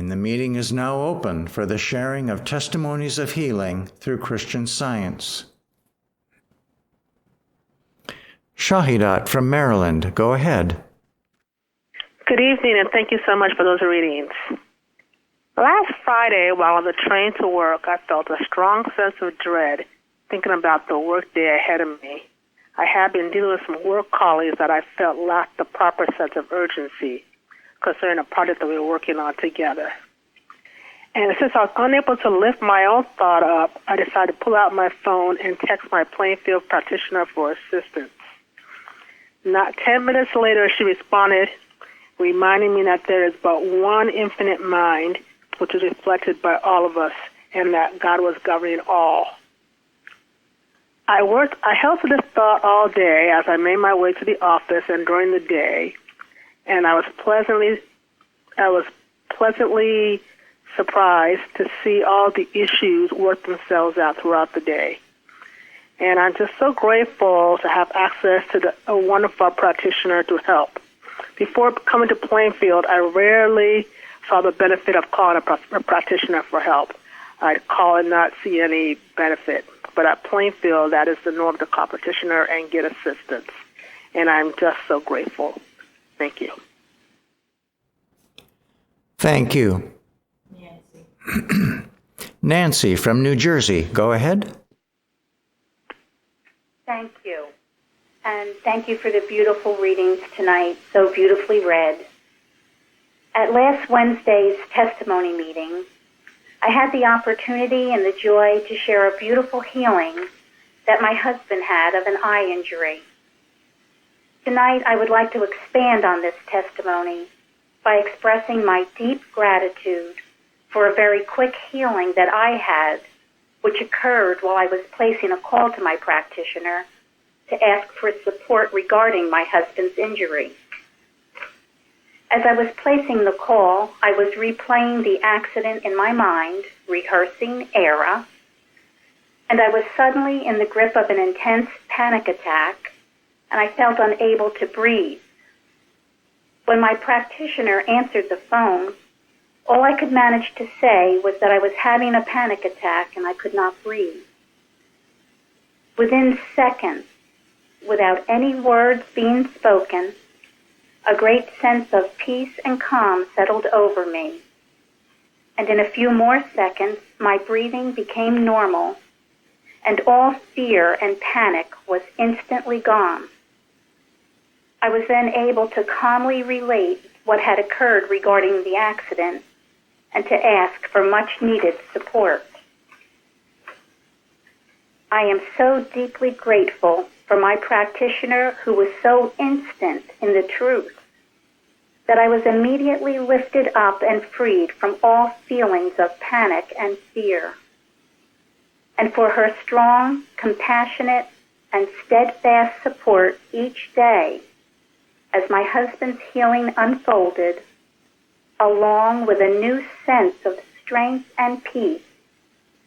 The meeting is now open for the sharing of testimonies of healing through Christian Science. Shaheena from Maryland, go ahead. Good evening, and thank you so much for those readings. Last Friday, while on the train to work, I felt a strong sense of dread thinking about the work day ahead of me. I had been dealing with some work colleagues that I felt lacked the proper sense of urgency concerning a project that we were working on together. And since I was unable to lift my own thought up, I decided to pull out my phone and text my Plainfield practitioner for assistance. Not 10 minutes later, she responded, reminding me that there is but one infinite mind, which is reflected by all of us, and that God was governing all. I held to this thought all day as I made my way to the office and during the day, and I was pleasantly surprised to see all the issues work themselves out throughout the day. And I'm just so grateful to have access to a wonderful practitioner to help. Before coming to Plainfield, I rarely saw the benefit of calling a practitioner for help. I'd call and not see any benefit. But at Plainfield, that is the norm to call a practitioner and get assistance. And I'm just so grateful. Thank you. Thank you. Nancy from New Jersey, go ahead. Thank you. And thank you for the beautiful readings tonight, so beautifully read. At last Wednesday's testimony meeting, I had the opportunity and the joy to share a beautiful healing that my husband had of an eye injury. Tonight, I would like to expand on this testimony by expressing my deep gratitude for a very quick healing that I had, which occurred while I was placing a call to my practitioner to ask for support regarding my husband's injury. As I was placing the call, I was replaying the accident in my mind, rehearsing era, and I was suddenly in the grip of an intense panic attack, and I felt unable to breathe. When my practitioner answered the phone, all I could manage to say was that I was having a panic attack and I could not breathe. Within seconds, without any words being spoken, a great sense of peace and calm settled over me. And in a few more seconds, my breathing became normal, and all fear and panic was instantly gone. I was then able to calmly relate what had occurred regarding the accident and to ask for much-needed support. I am so deeply grateful for my practitioner who was so instant in the truth that I was immediately lifted up and freed from all feelings of panic and fear, and for her strong, compassionate, and steadfast support each day as my husband's healing unfolded, along with a new sense of strength and peace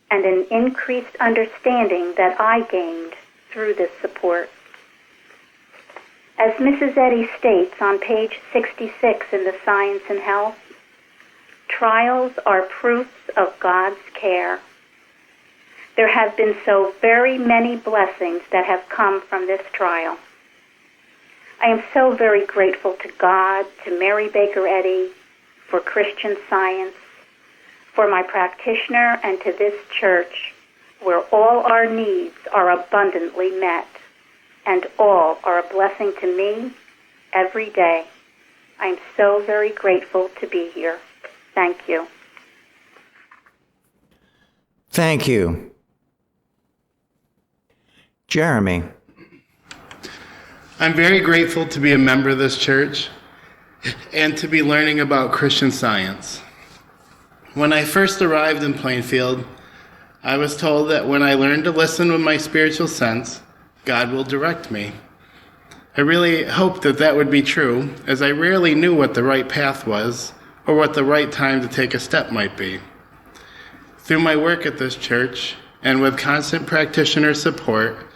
and an increased understanding that I gained through this support. As Mrs. Eddy states on page 66 in the Science and Health, trials are proofs of God's care. There have been so very many blessings that have come from this trial. I am so very grateful to God, to Mary Baker Eddy, for Christian Science, for my practitioner, and to this church, where all our needs are abundantly met, and all are a blessing to me every day. I'm so very grateful to be here. Thank you. Thank you. Jeremy. I'm very grateful to be a member of this church and to be learning about Christian Science. When I first arrived in Plainfield, I was told that when I learn to listen with my spiritual sense, God will direct me. I really hoped that that would be true, as I rarely knew what the right path was or what the right time to take a step might be. Through my work at this church and with constant practitioner support,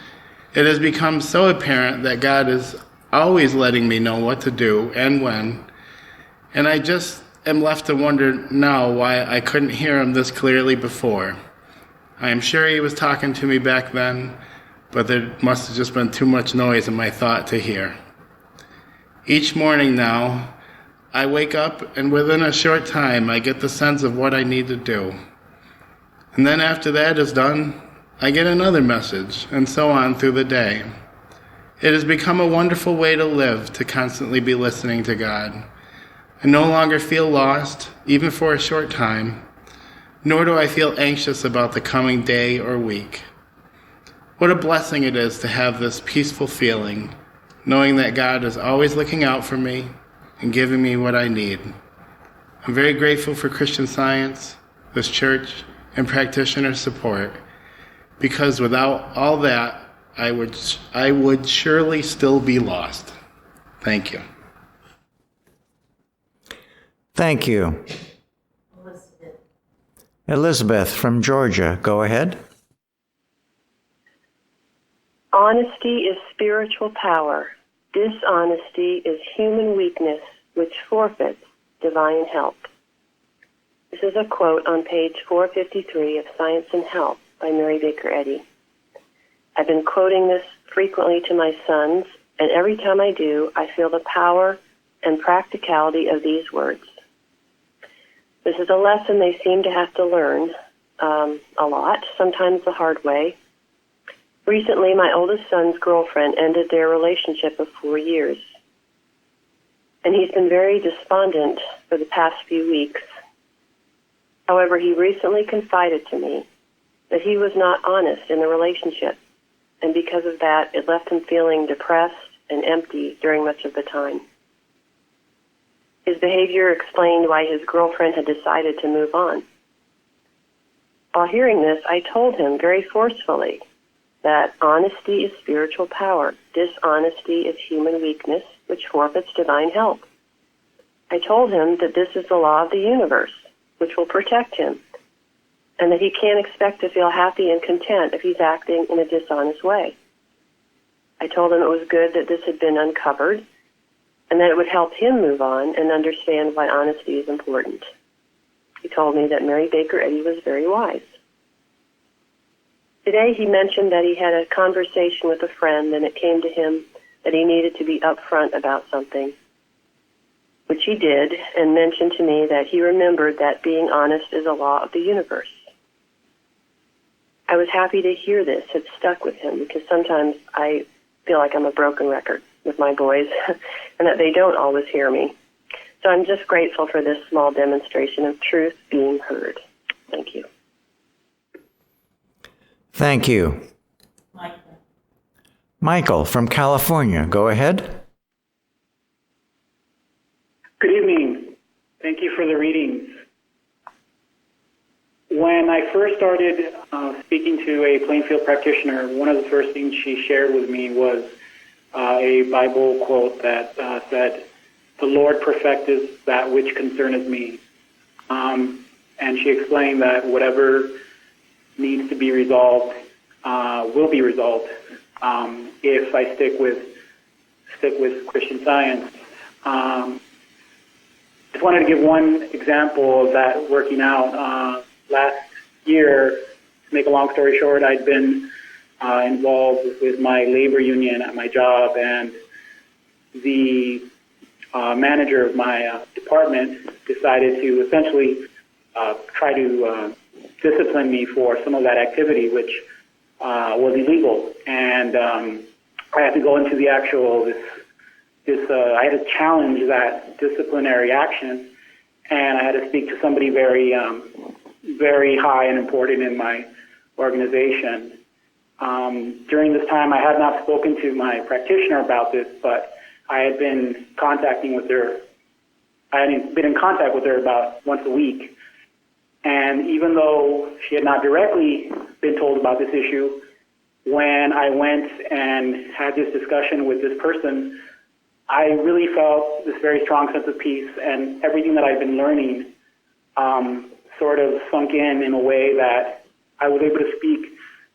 it has become so apparent that God is always letting me know what to do and when, and I just am left to wonder now why I couldn't hear him this clearly before. I am sure he was talking to me back then, but there must have just been too much noise in my thought to hear. Each morning now, I wake up, and within a short time, I get the sense of what I need to do. And then after that is done, I get another message, and so on through the day. It has become a wonderful way to live, to constantly be listening to God. I no longer feel lost, even for a short time, nor do I feel anxious about the coming day or week. What a blessing it is to have this peaceful feeling, knowing that God is always looking out for me and giving me what I need. I'm very grateful for Christian Science, this church, and practitioner support, because without all that, I would surely still be lost. Thank you. Thank you. Elizabeth from Georgia, go ahead. Honesty is spiritual power. Dishonesty is human weakness, which forfeits divine help. This is a quote on page 453 of Science and Health by Mary Baker Eddy. I've been quoting this frequently to my sons, and every time I do, I feel the power and practicality of these words. This is a lesson they seem to have to learn a lot, sometimes the hard way. Recently, my oldest son's girlfriend ended their relationship of 4 years, and he's been very despondent for the past few weeks. However, he recently confided to me that he was not honest in the relationship, and because of that, it left him feeling depressed and empty during much of the time. His behavior explained why his girlfriend had decided to move on. While hearing this, I told him very forcefully that honesty is spiritual power. Dishonesty is human weakness, which forfeits divine help. I told him that this is the law of the universe, which will protect him, and that he can't expect to feel happy and content if he's acting in a dishonest way. I told him it was good that this had been uncovered, and that it would help him move on and understand why honesty is important. He told me that Mary Baker Eddy was very wise. Today he mentioned that he had a conversation with a friend, and it came to him that he needed to be upfront about something, which he did, and mentioned to me that he remembered that being honest is a law of the universe. I was happy to hear this. It stuck with him, because sometimes I feel like I'm a broken record with my boys and that they don't always hear me. So I'm just grateful for this small demonstration of truth being heard. Thank you. Thank you. Michael from California, go ahead. Good evening. Thank you for the readings. When I first started speaking to a Plainfield practitioner, one of the first things she shared with me was a Bible quote that said, "The Lord perfecteth that which concerneth me." And she explained that whatever needs to be resolved will be resolved if I stick with Christian Science. Just wanted to give one example of that working out. Last year, to make a long story short, I'd been involved with my labor union at my job, and the manager of my department decided to essentially try to discipline me for some of that activity, which was illegal. And I had to go into the actual, I had to challenge that disciplinary action, and I had to speak to somebody very, very high and important in my organization. During this time, I had not spoken to my practitioner about this, but I had been contacting with her. I had been in contact with her about once a week. And even though she had not directly been told about this issue, when I went and had this discussion with this person, I really felt this very strong sense of peace, and everything that I've been learning sort of sunk in a way that I was able to speak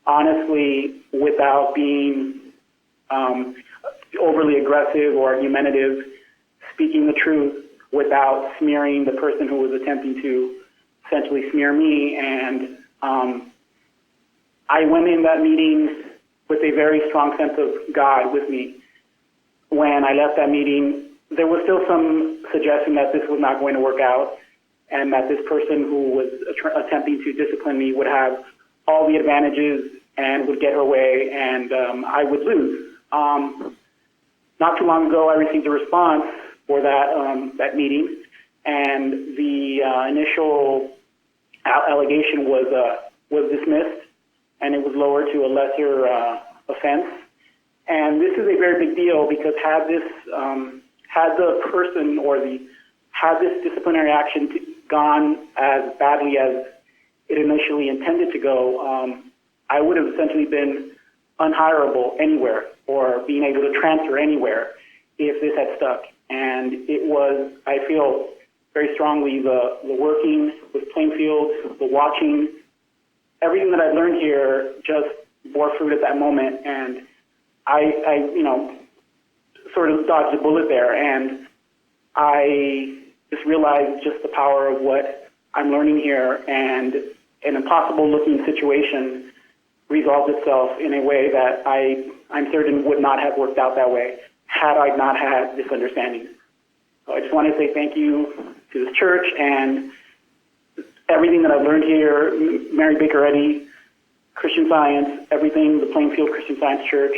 honestly without being overly aggressive or argumentative, speaking the truth without smearing the person who was attempting to essentially smear me. And I went in that meeting with a very strong sense of God with me. When I left that meeting, there was still some suggestion that this was not going to work out and that this person who was attempting to discipline me would have all the advantages and would get her way, and I would lose. Not too long ago, I received a response for that meeting, and the initial allegation was dismissed, and it was lowered to a lesser offense. And this is a very big deal because had the person or had this disciplinary action gone as badly as it initially intended to go, I would have essentially been unhireable anywhere or being able to transfer anywhere if this had stuck. And it was, I feel very strongly, the working with Plainfield, the watching, everything that I learned here just bore fruit at that moment. And I sort of dodged a bullet there, and I just realized just the power of what I'm learning here, and an impossible-looking situation resolved itself in a way that I'm certain would not have worked out that way had I not had this understanding. So I just want to say thank you to this church and everything that I've learned here, Mary Baker Eddy, Christian Science, everything, the Plainfield Christian Science Church.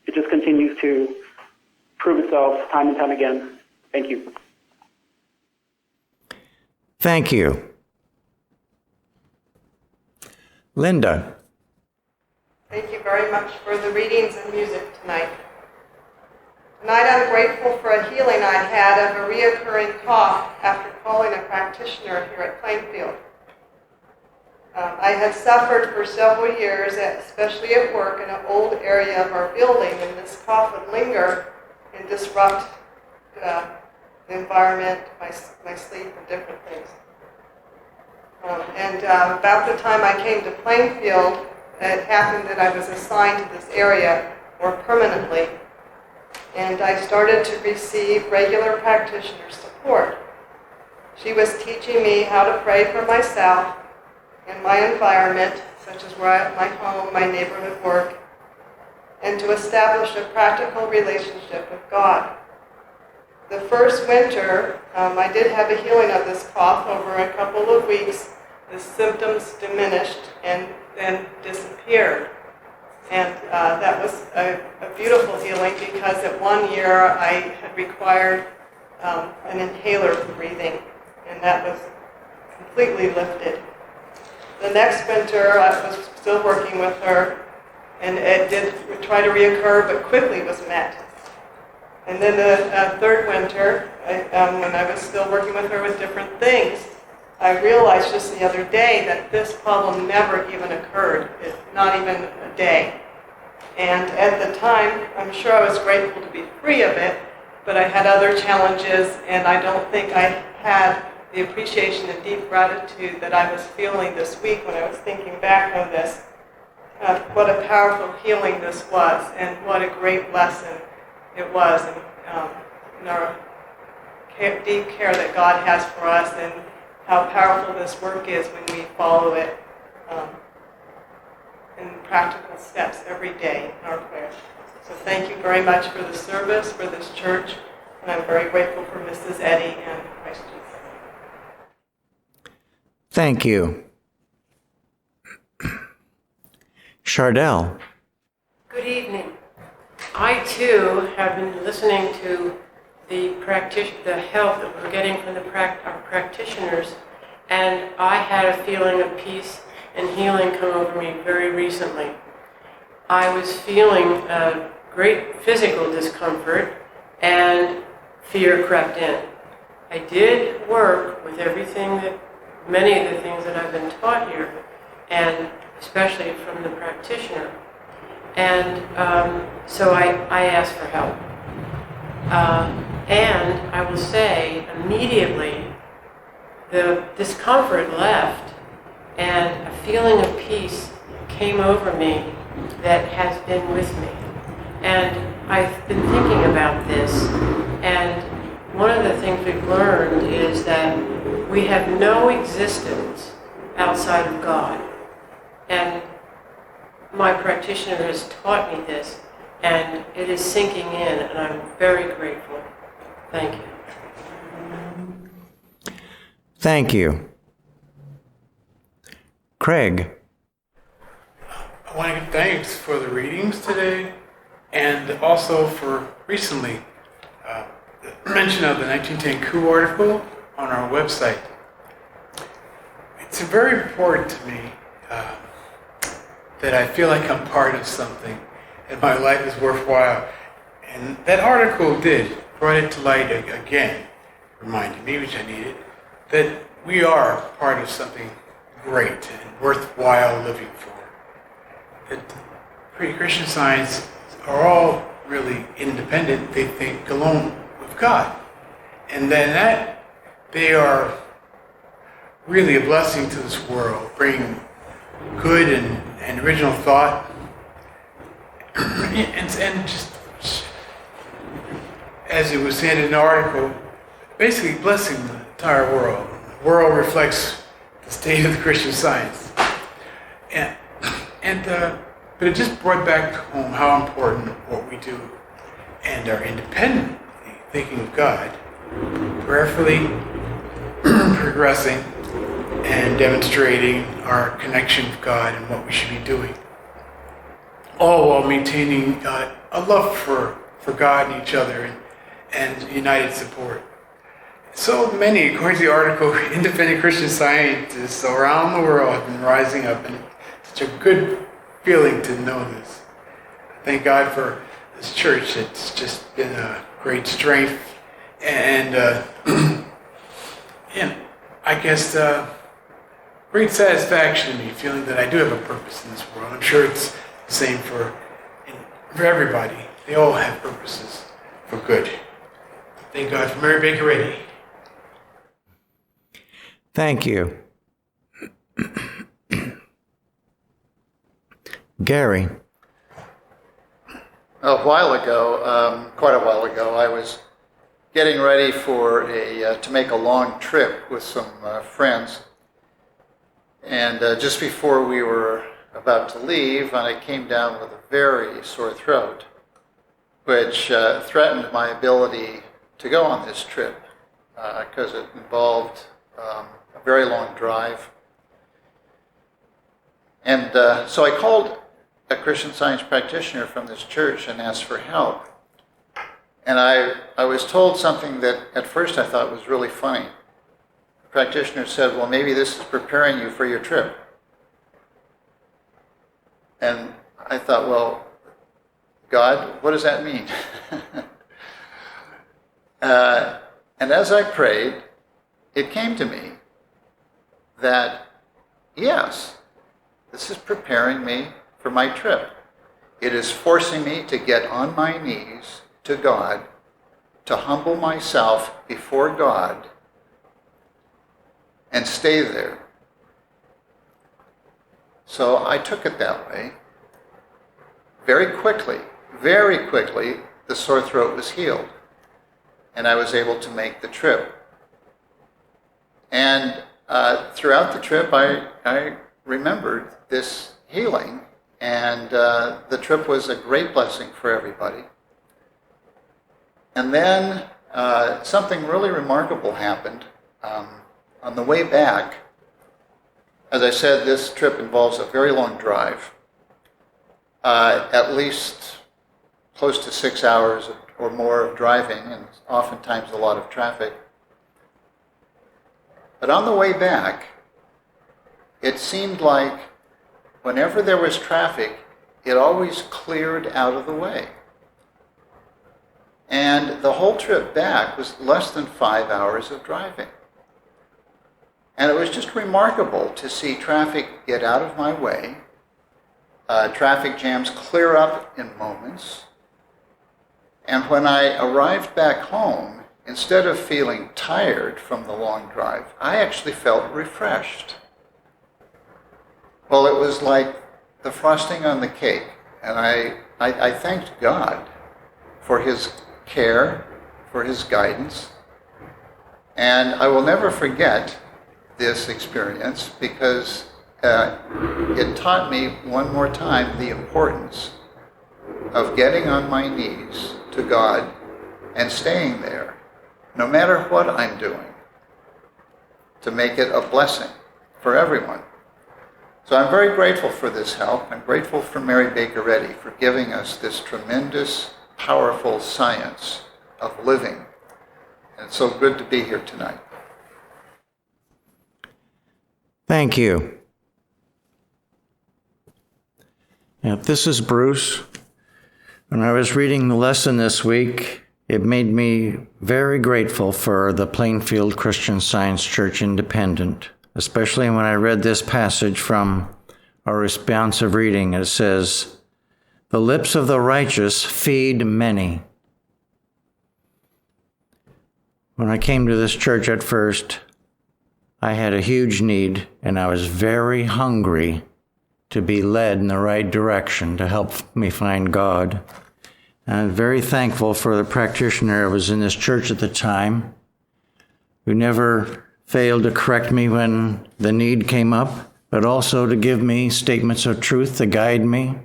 It just continues to prove itself time and time again. Thank you. Thank you. Linda. Thank you very much for the readings and music tonight. Tonight I'm grateful for a healing I had of a reoccurring cough after calling a practitioner here at Plainfield. I had suffered for several years, especially at work, in an old area of our building, and this cough would linger and disrupt the environment, my sleep, and different things. About the time I came to Plainfield, it happened that I was assigned to this area more permanently, and I started to receive regular practitioner support. She was teaching me how to pray for myself in my environment, such as my home, my neighborhood work, and to establish a practical relationship with God. The first winter, I did have a healing of this cough over a couple of weeks. The symptoms diminished and then disappeared. And that was a beautiful healing because at 1 year I had required an inhaler for breathing, and that was completely lifted. The next winter I was still working with her, and it did try to reoccur, but quickly was met. And then the third winter, when I was still working with her with different things, I realized just the other day that this problem never even occurred, not even a day. And at the time, I'm sure I was grateful to be free of it, but I had other challenges, and I don't think I had the appreciation and deep gratitude that I was feeling this week when I was thinking back on this. What a powerful healing this was, and what a great lesson it was in our deep care that God has for us, and how powerful this work is when we follow it in practical steps every day in our prayers. So thank you very much for the service, for this church, and I'm very grateful for Mrs. Eddy and Christ Jesus. Thank you. Chardell. Good evening. I too have been listening to the help that we're getting from our practitioners, and I had a feeling of peace and healing come over me very recently. I was feeling a great physical discomfort, and fear crept in. I did work with many of the things that I've been taught here, and especially from the practitioner. And so I asked for help. And I will say, immediately, the discomfort left, and a feeling of peace came over me that has been with me. And I've been thinking about this, and one of the things we've learned is that we have no existence outside of God. And my practitioner has taught me this, and it is sinking in, and I'm very grateful. Thank you. Thank you. Craig. I want to give thanks for the readings today, and also for recently the mention of the 1910 coup article on our website. It's very important to me that I feel like I'm part of something and my life is worthwhile. And that article brought it to light again, reminded me, which I needed, that we are part of something great and worthwhile living for. That pre-Christian Science are all really independent. They think alone with God. And then that they are really a blessing to this world, bringing good and original thought and just, as it was said in the article, basically blessing the entire world. The world reflects the state of the Christian Science. But it just brought back home how important what we do and are independently thinking of God, prayerfully progressing and demonstrating our connection with God and what we should be doing, all while maintaining a love for God and each other and united support. So many, according to the article, independent Christian scientists around the world have been rising up, and it's such a good feeling to know this. Thank God for this church. It's just been a great strength and I guess great satisfaction to me, feeling that I do have a purpose in this world. I'm sure it's the same for everybody. They all have purposes for good. Thank God for Mary Baker Eddy. Thank you. Gary. Quite a while ago, I was getting ready for to make a long trip with some friends. And just before we were about to leave, I came down with a very sore throat, which threatened my ability to go on this trip because it involved a very long drive. And so I called a Christian Science practitioner from this church and asked for help. And I was told something that at first I thought was really funny. The practitioner said, well, maybe this is preparing you for your trip. And I thought, well, God, what does that mean? And as I prayed, it came to me that, yes, this is preparing me for my trip. It is forcing me to get on my knees to God, to humble myself before God, and stay there. So I took it that way. Very quickly, the sore throat was healed, and I was able to make the trip. And throughout the trip, I remembered this healing, and the trip was a great blessing for everybody. And then something really remarkable happened. On the way back, as I said, this trip involves a very long drive, at least close to 6 hours or more of driving, and oftentimes a lot of traffic. But on the way back, it seemed like whenever there was traffic, it always cleared out of the way. And the whole trip back was less than 5 hours of driving. And it was just remarkable to see traffic get out of my way, traffic jams clear up in moments. And when I arrived back home, instead of feeling tired from the long drive, I actually felt refreshed. Well, it was like the frosting on the cake. And I thanked God for his care, for his guidance, And I will never forget this experience because it taught me one more time the importance of getting on my knees to God and staying there, no matter what I'm doing, to make it a blessing for everyone. So I'm very grateful for this help. I'm grateful for Mary Baker Eddy for giving us this tremendous, powerful science of living. And it's so good to be here tonight. Thank you. Now, this is Bruce. When I was reading the lesson this week, it made me very grateful for the Plainfield Christian Science Church Independent, especially when I read this passage from our responsive reading. It says, "The lips of the righteous feed many." When I came to this church at first, I had a huge need, and I was very hungry to be led in the right direction to help me find God. And I'm very thankful for the practitioner who was in this church at the time, who never failed to correct me when the need came up, but also to give me statements of truth to guide me.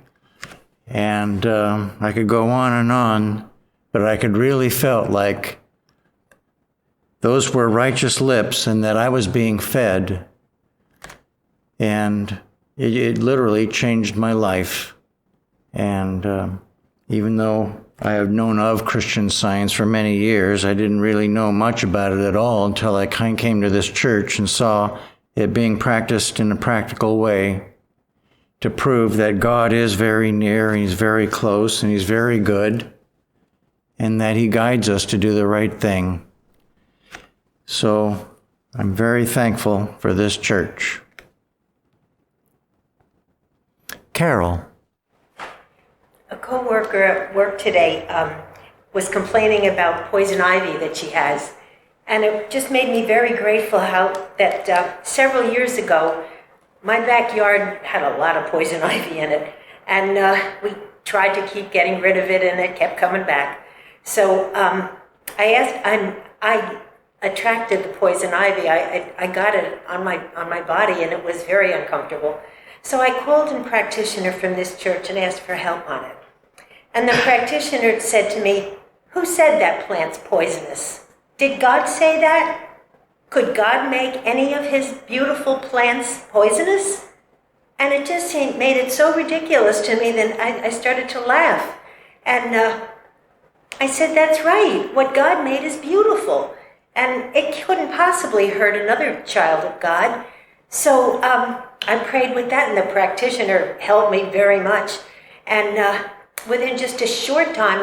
And I could go on, but I could really felt like those were righteous lips and that I was being fed. And it literally changed my life. And even though I have known of Christian Science for many years, I didn't really know much about it at all until I came to this church and saw it being practiced in a practical way to prove that God is very near, and He's very close, and He's very good, and that He guides us to do the right thing. So I'm very thankful for this church. Carol. A co-worker at work today was complaining about poison ivy that she has. And it just made me very grateful that several years ago, my backyard had a lot of poison ivy in it. And we tried to keep getting rid of it, and it kept coming back. So I attracted the poison ivy. I got it on my body, and it was very uncomfortable. So I called a practitioner from this church and asked for help on it. And the practitioner said to me, "Who said that plant's poisonous? Did God say that? Could God make any of His beautiful plants poisonous?" And it just made it so ridiculous to me that I started to laugh. And I said, "That's right. What God made is beautiful. And it couldn't possibly hurt another child of God." So I prayed with that, and the practitioner helped me very much. And within just a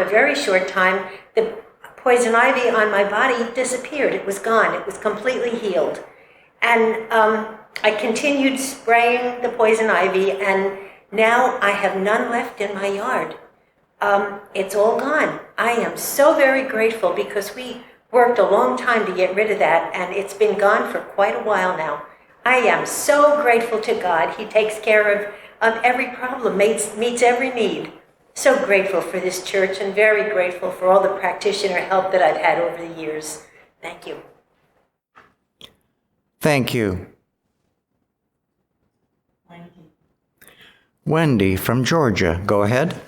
very short time, the poison ivy on my body disappeared. It was gone. It was completely healed. And I continued spraying the poison ivy, and now I have none left in my yard. It's all gone. I am so very grateful because we worked a long time to get rid of that, and it's been gone for quite a while now. I am so grateful to God. He takes care of every problem, meets every need. So grateful for this church and very grateful for all the practitioner help that I've had over the years. Thank you. Thank you. Wendy from Georgia, go ahead.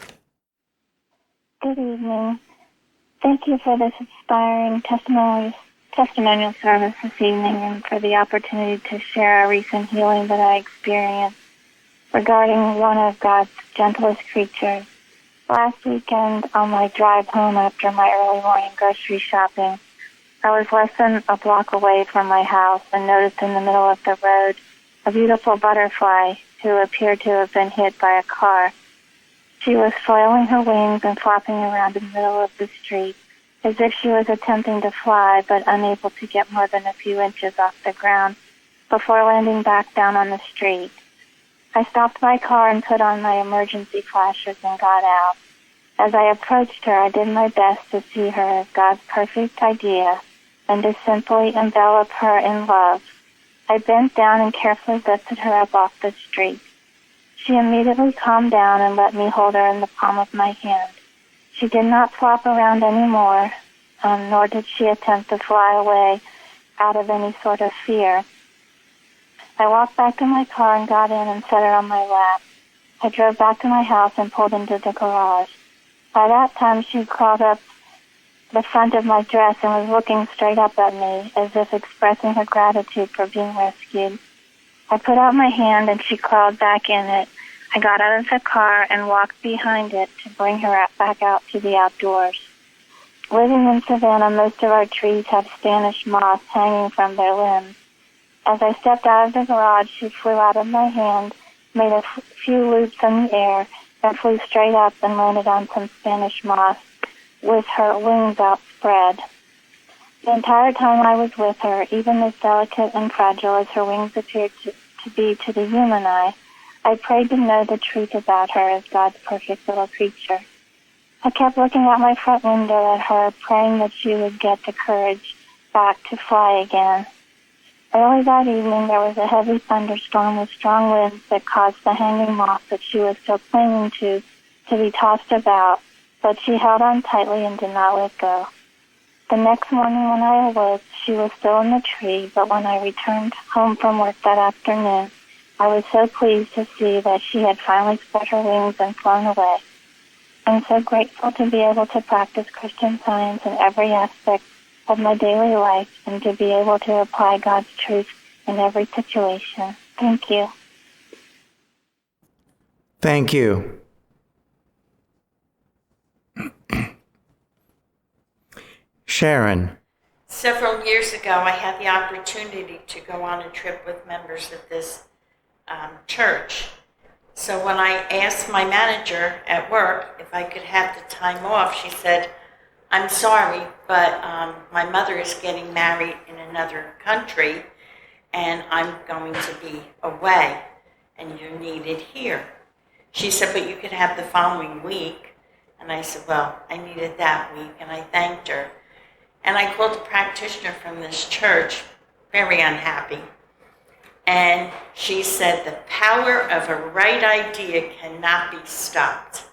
Good evening. Thank you for this inspiring testimonial service this evening and for the opportunity to share a recent healing that I experienced regarding one of God's gentlest creatures. Last weekend, on my drive home after my early morning grocery shopping, I was less than a block away from my house and noticed in the middle of the road a beautiful butterfly who appeared to have been hit by a car. She was flailing her wings and flopping around in the middle of the street, as if she was attempting to fly but unable to get more than a few inches off the ground before landing back down on the street. I stopped my car and put on my emergency flashers and got out. As I approached her, I did my best to see her as God's perfect idea and to simply envelop her in love. I bent down and carefully lifted her up off the street. She immediately calmed down and let me hold her in the palm of my hand. She did not flop around anymore, nor did she attempt to fly away, out of any sort of fear. I walked back to my car and got in and set her on my lap. I drove back to my house and pulled into the garage. By that time, she crawled up the front of my dress and was looking straight up at me, as if expressing her gratitude for being rescued. I put out my hand and she crawled back in it. I got out of the car and walked behind it to bring her back out to the outdoors. Living in Savannah, most of our trees have Spanish moss hanging from their limbs. As I stepped out of the garage, she flew out of my hand, made a few loops in the air, and flew straight up and landed on some Spanish moss with her wings outspread. The entire time I was with her, even as delicate and fragile as her wings appeared to be to the human eye, I prayed to know the truth about her as God's perfect little creature. I kept looking out my front window at her, praying that she would get the courage back to fly again. Early that evening, there was a heavy thunderstorm with strong winds that caused the hanging moss that she was still clinging to be tossed about, but she held on tightly and did not let go. The next morning when I awoke, she was still in the tree, but when I returned home from work that afternoon, I was so pleased to see that she had finally spread her wings and flown away. I'm so grateful to be able to practice Christian Science in every aspect of my daily life and to be able to apply God's truth in every situation. Thank you. Thank you. Sharon. Several years ago, I had the opportunity to go on a trip with members of this church. So when I asked my manager at work if I could have the time off, she said, "I'm sorry, but my mother is getting married in another country, and I'm going to be away, and you're needed here." She said, "But you could have the following week." And I said, "Well, I needed that week," and I thanked her. And I called a practitioner from this church, very unhappy. And she said, "The power of a right idea cannot be stopped."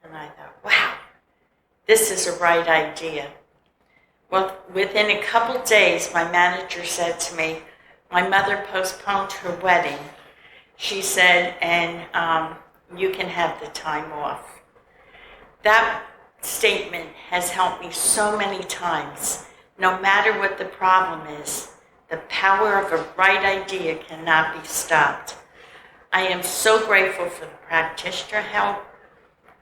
And I thought, wow, this is a right idea. Well, within a couple days, my manager said to me, "My mother postponed her wedding." She said, "And you can have the time off." That statement has helped me so many times. No matter what the problem is, the power of a right idea cannot be stopped. I am so grateful for the practitioner help.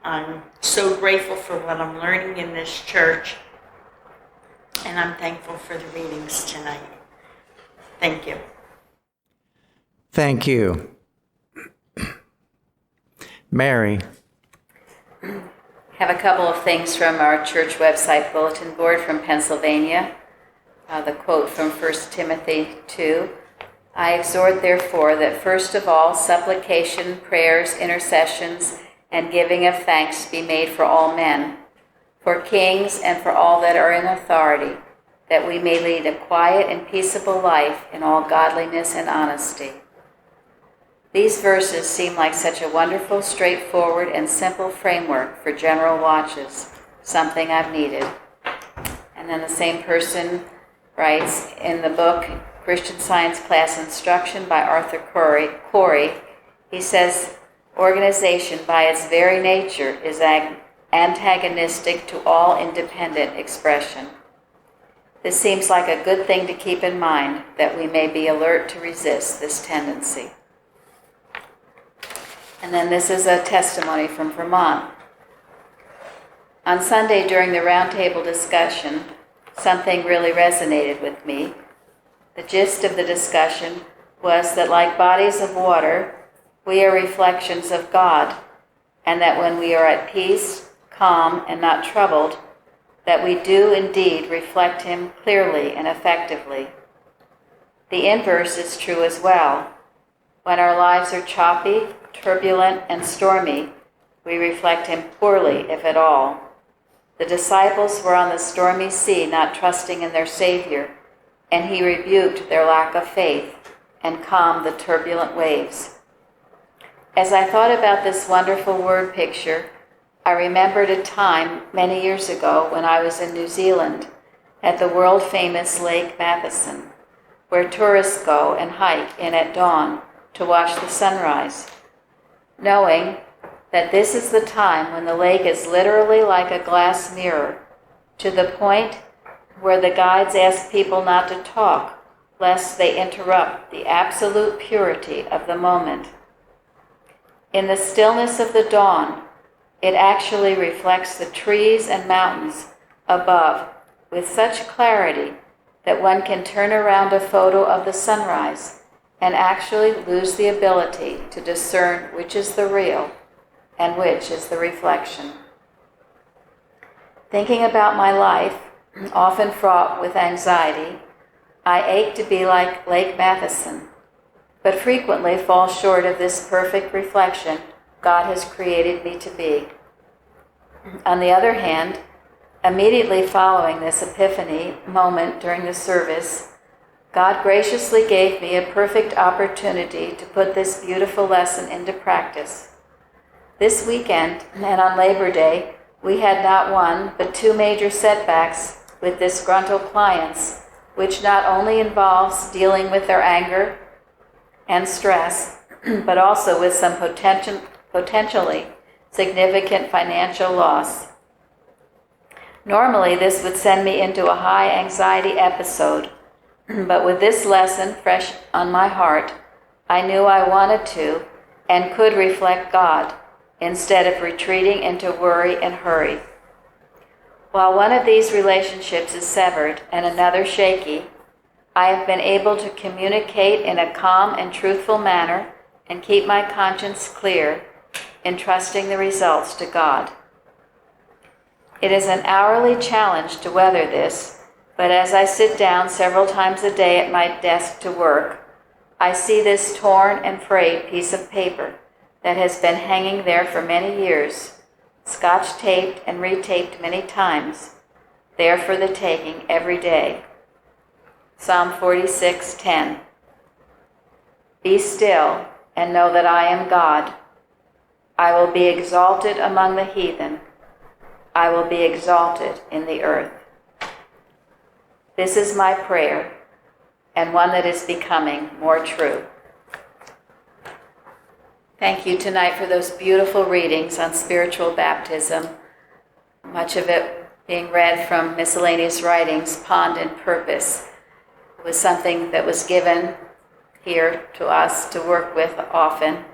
I'm so grateful for what I'm learning in this church. And I'm thankful for the readings tonight. Thank you. Thank you. Mary. Have a couple of things from our church website bulletin board from Pennsylvania. The quote from 1 Timothy 2. "I exhort, therefore, that first of all supplication, prayers, intercessions, and giving of thanks be made for all men, for kings and for all that are in authority, that we may lead a quiet and peaceable life in all godliness and honesty." These verses seem like such a wonderful, straightforward, and simple framework for general watches, something I've needed. And then the same person writes, in the book Christian Science Class Instruction by Arthur Corey, he says, "Organization by its very nature is antagonistic to all independent expression. This seems like a good thing to keep in mind, that we may be alert to resist this tendency." And then this is a testimony from Vermont. On Sunday during the roundtable discussion, something really resonated with me. The gist of the discussion was that like bodies of water, we are reflections of God, and that when we are at peace, calm, and not troubled, that we do indeed reflect Him clearly and effectively. The inverse is true as well. When our lives are choppy, turbulent, and stormy, we reflect Him poorly, if at all. The disciples were on the stormy sea, not trusting in their Savior, and He rebuked their lack of faith and calmed the turbulent waves. As I thought about this wonderful word picture, I remembered a time many years ago when I was in New Zealand, at the world-famous Lake Matheson, where tourists go and hike in at dawn to watch the sunrise, knowing that this is the time when the lake is literally like a glass mirror, to the point where the guides ask people not to talk, lest they interrupt the absolute purity of the moment. In the stillness of the dawn, it actually reflects the trees and mountains above with such clarity that one can turn around a photo of the sunrise and actually lose the ability to discern which is the real and which is the reflection. Thinking about my life, often fraught with anxiety, I ache to be like Lake Matheson, but frequently fall short of this perfect reflection God has created me to be. On the other hand, immediately following this epiphany moment during the service, God graciously gave me a perfect opportunity to put this beautiful lesson into practice. This weekend and on Labor Day, we had not one but two major setbacks with disgruntled clients, which not only involves dealing with their anger and stress, but also with some potentially significant financial loss. Normally, this would send me into a high anxiety episode, but with this lesson fresh on my heart, I knew I wanted to and could reflect God instead of retreating into worry and hurry. While one of these relationships is severed and another shaky, I have been able to communicate in a calm and truthful manner and keep my conscience clear, entrusting the results to God. It is an hourly challenge to weather this, but as I sit down several times a day at my desk to work, I see this torn and frayed piece of paper that has been hanging there for many years, scotch-taped and retaped many times, there for the taking every day. Psalm 46:10. Be still and know that I am God. I will be exalted among the heathen. I will be exalted in the earth. This is my prayer, and one that is becoming more true. Thank you tonight for those beautiful readings on spiritual baptism, much of it being read from miscellaneous writings, Pond and Purpose. It was something that was given here to us to work with often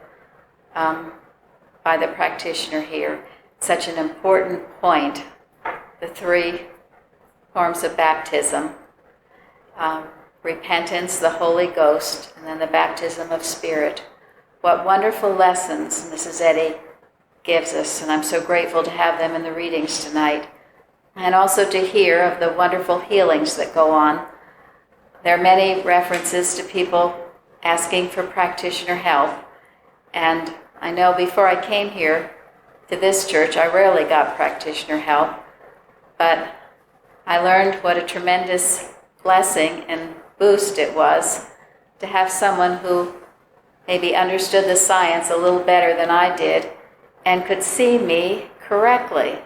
by the practitioner here. Such an important point, the three forms of baptism, repentance, the Holy Ghost, and then the baptism of Spirit. What wonderful lessons Mrs. Eddy gives us, and I'm so grateful to have them in the readings tonight, and also to hear of the wonderful healings that go on. There are many references to people asking for practitioner help, and I know before I came here to this church, I rarely got practitioner help, but I learned what a tremendous blessing and boost it was to have someone who maybe understood the science a little better than I did and could see me correctly.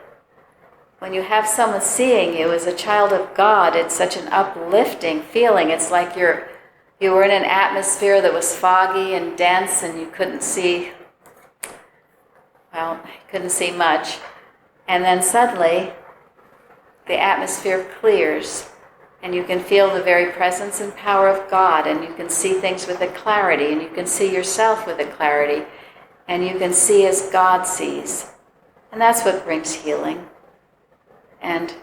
When you have someone seeing you as a child of God, it's such an uplifting feeling. It's like you were in an atmosphere that was foggy and dense and you couldn't see much. And then suddenly, the atmosphere clears and you can feel the very presence and power of God, and you can see things with a clarity, and you can see yourself with a clarity, and you can see as God sees. And that's what brings healing. And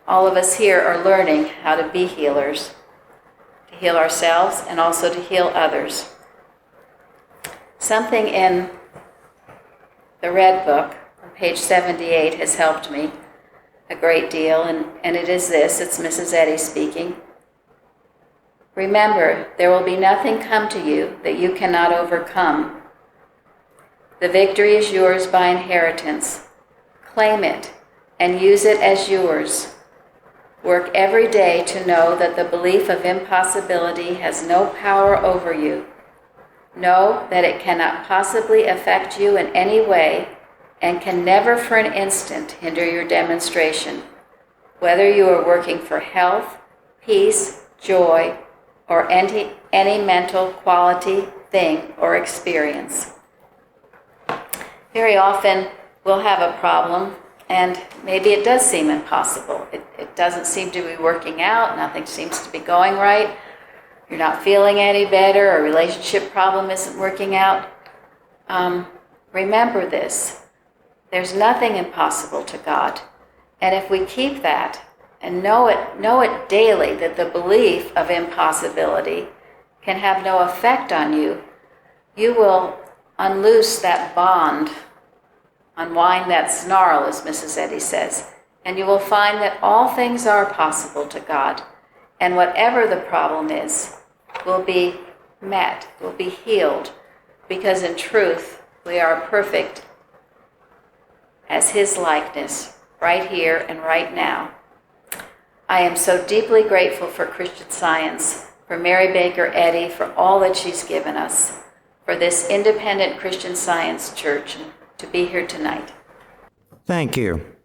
all of us here are learning how to be healers, to heal ourselves and also to heal others. Something in the Red Book, on page 78, has helped me a great deal, and it is this. It's Mrs. Eddy speaking. Remember, there will be nothing come to you that you cannot overcome. The victory is yours by inheritance. Claim it and use it as yours. Work every day to know that the belief of impossibility has no power over you. Know that it cannot possibly affect you in any way and can never for an instant hinder your demonstration. whether you are working for health, peace, joy, or any mental quality, thing, or experience. Very often we'll have a problem, and maybe it does seem impossible. It doesn't seem to be working out, nothing seems to be going right, you're not feeling any better, a relationship problem isn't working out. Remember this, there's nothing impossible to God. And if we keep that and know it daily, that the belief of impossibility can have no effect on you, you will unloose that bond, unwind that snarl, as Mrs. Eddy says, and you will find that all things are possible to God, and whatever the problem is will be met, will be healed, because in truth we are perfect as His likeness right here and right now. I am so deeply grateful for Christian Science, for Mary Baker Eddy, for all that she's given us, for this independent Christian Science church, and to be here tonight. Thank you.